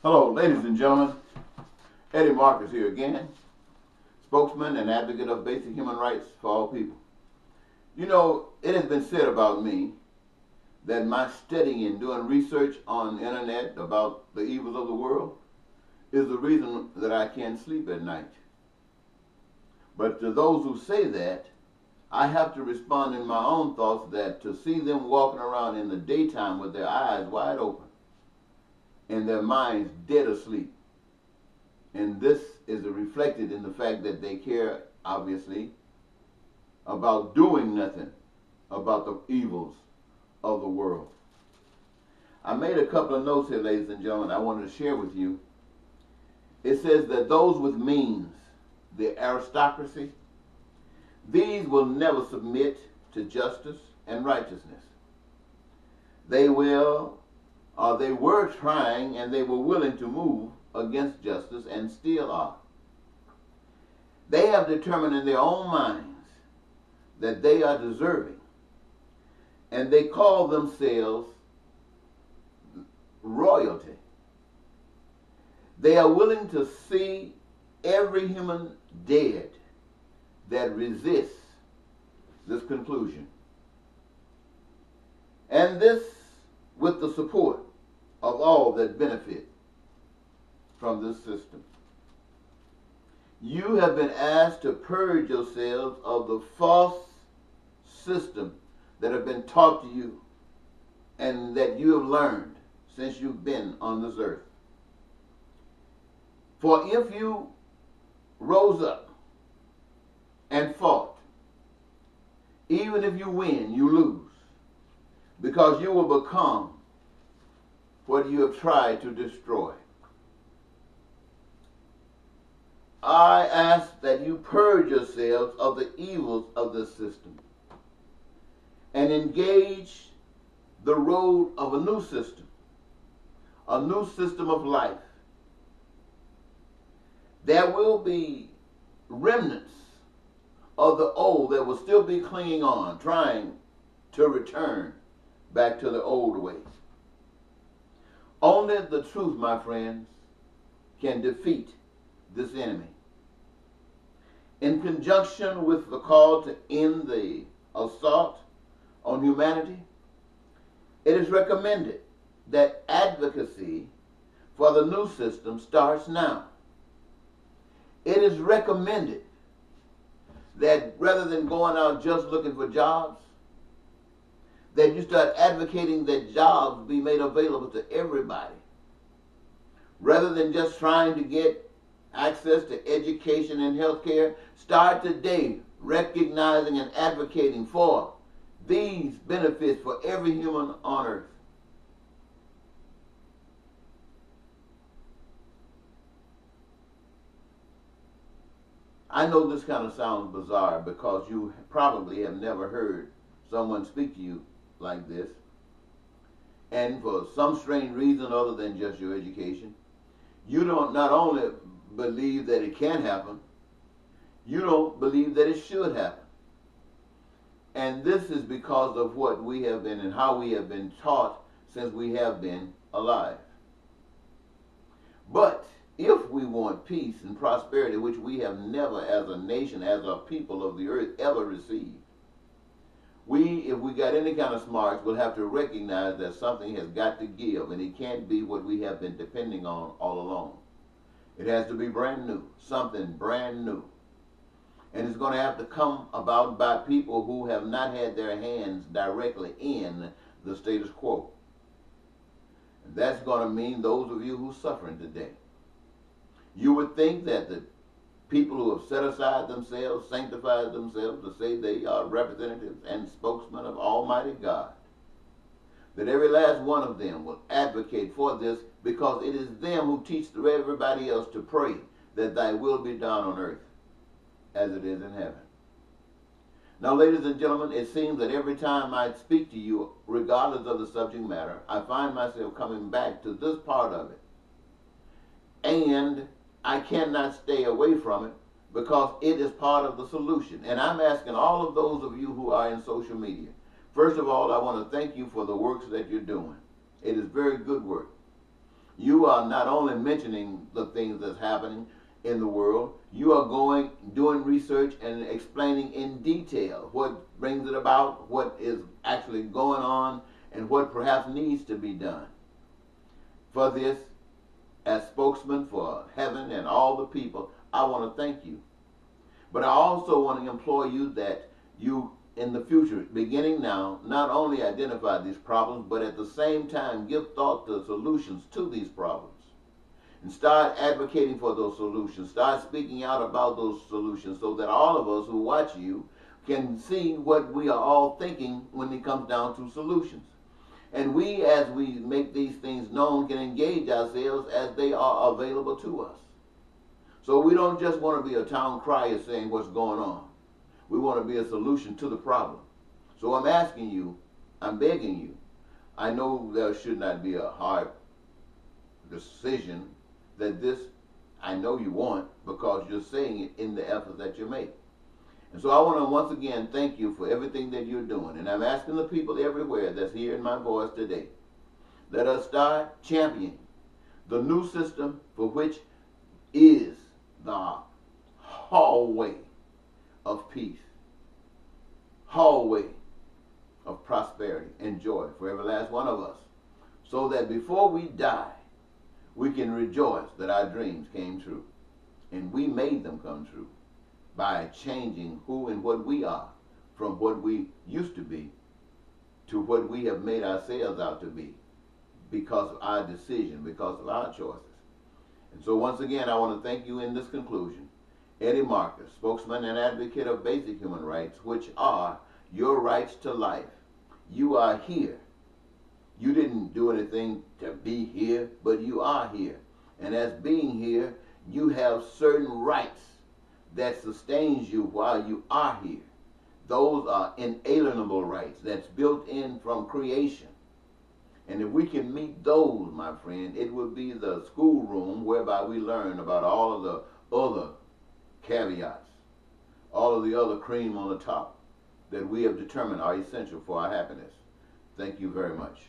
Hello, ladies and gentlemen. Eddie Marcus here again, spokesman and advocate of basic human rights for all people. You know, it has been said about me that my studying and doing research on the internet about the evils of the world is the reason that I can't sleep at night. But to those who say that, I have to respond in my own thoughts that to see them walking around in the daytime with their eyes wide open and their minds dead asleep, and this is reflected in the fact that they care, obviously, about doing nothing about the evils of the world. I made a couple of notes here, ladies and gentlemen, I wanted to share with you. It says that those with means, the aristocracy, these will never submit to justice and righteousness. They will, or they were trying, and they were willing to move against justice and still are. They have determined in their own minds that they are deserving, and they call themselves royalty. They are willing to see every human dead that resists this conclusion. And this with the support of all that benefit from this system. You have been asked to purge yourselves of the false system that have been taught to you and that you have learned since you've been on this earth. For if you rose up and fought, even if you win, you lose, because you will become what you have tried to destroy. I ask that you purge yourselves of the evils of this system and engage the road of a new system of life. There will be remnants of the old that will still be clinging on, trying to return back to the old ways. Only the truth, my friends, can defeat this enemy. In conjunction with the call to end the assault on humanity, it is recommended that advocacy for the new system starts now. It is recommended that rather than going out just looking for jobs, that you start advocating that jobs be made available to everybody. Rather than just trying to get access to education and health care, start today recognizing and advocating for these benefits for every human on earth. I know this kind of sounds bizarre because you probably have never heard someone speak to you like this. And for some strange reason other than just your education, you don't not only believe that it can happen, you don't believe that it should happen. And this is because of what we have been and how we have been taught since we have been alive. But if we want peace and prosperity, which we have never as a nation, as a people of the earth, ever received, if we got any kind of smarts, we'll have to recognize that something has got to give, and it can't be what we have been depending on all along. It has to be brand new, something brand new. And it's going to have to come about by people who have not had their hands directly in the status quo. And that's going to mean those of you who are suffering today. You would think that the people who have set aside themselves, sanctified themselves to say they are representatives and spokesmen of Almighty God, that every last one of them will advocate for this, because it is them who teach everybody else to pray that thy will be done on earth as it is in heaven. Now, ladies and gentlemen, it seems that every time I speak to you, regardless of the subject matter, I find myself coming back to this part of it. And I cannot stay away from it because it is part of the solution. And I'm asking all of those of you who are in social media, first of all, I want to thank you for the works that you're doing. It is very good work. You are not only mentioning the things that's happening in the world, you are doing research and explaining in detail what brings it about, what is actually going on, and what perhaps needs to be done. For this, as spokesman for heaven and all the people, I want to thank you. But I also want to implore you that you, in the future, beginning now, not only identify these problems, but at the same time give thought to solutions to these problems. And start advocating for those solutions. Start speaking out about those solutions so that all of us who watch you can see what we are all thinking when it comes down to solutions. And we, as we make these things known, can engage ourselves as they are available to us. So we don't just want to be a town crier saying what's going on. We want to be a solution to the problem. So I'm asking you, I'm begging you. I know there should not be a hard decision that this I know you want, because you're saying it in the effort that you make. And so I want to once again thank you for everything that you're doing. And I'm asking the people everywhere that's hearing my voice today, let us start championing the new system, for which is the hallway of peace, hallway of prosperity and joy for every last one of us, so that before we die, we can rejoice that our dreams came true. And we made them come true by changing who and what we are from what we used to be to what we have made ourselves out to be because of our decision, because of our choices. And so once again, I want to thank you in this conclusion. Eddie Marcus, spokesman and advocate of basic human rights, which are your rights to life. You are here. You didn't do anything to be here, but you are here. And as being here, you have certain rights that sustains you while you are here. Those are inalienable rights that's built in from creation. And if we can meet those, my friend, it will be the schoolroom whereby we learn about all of the other caveats, all of the other cream on the top that we have determined are essential for our happiness. Thank you very much.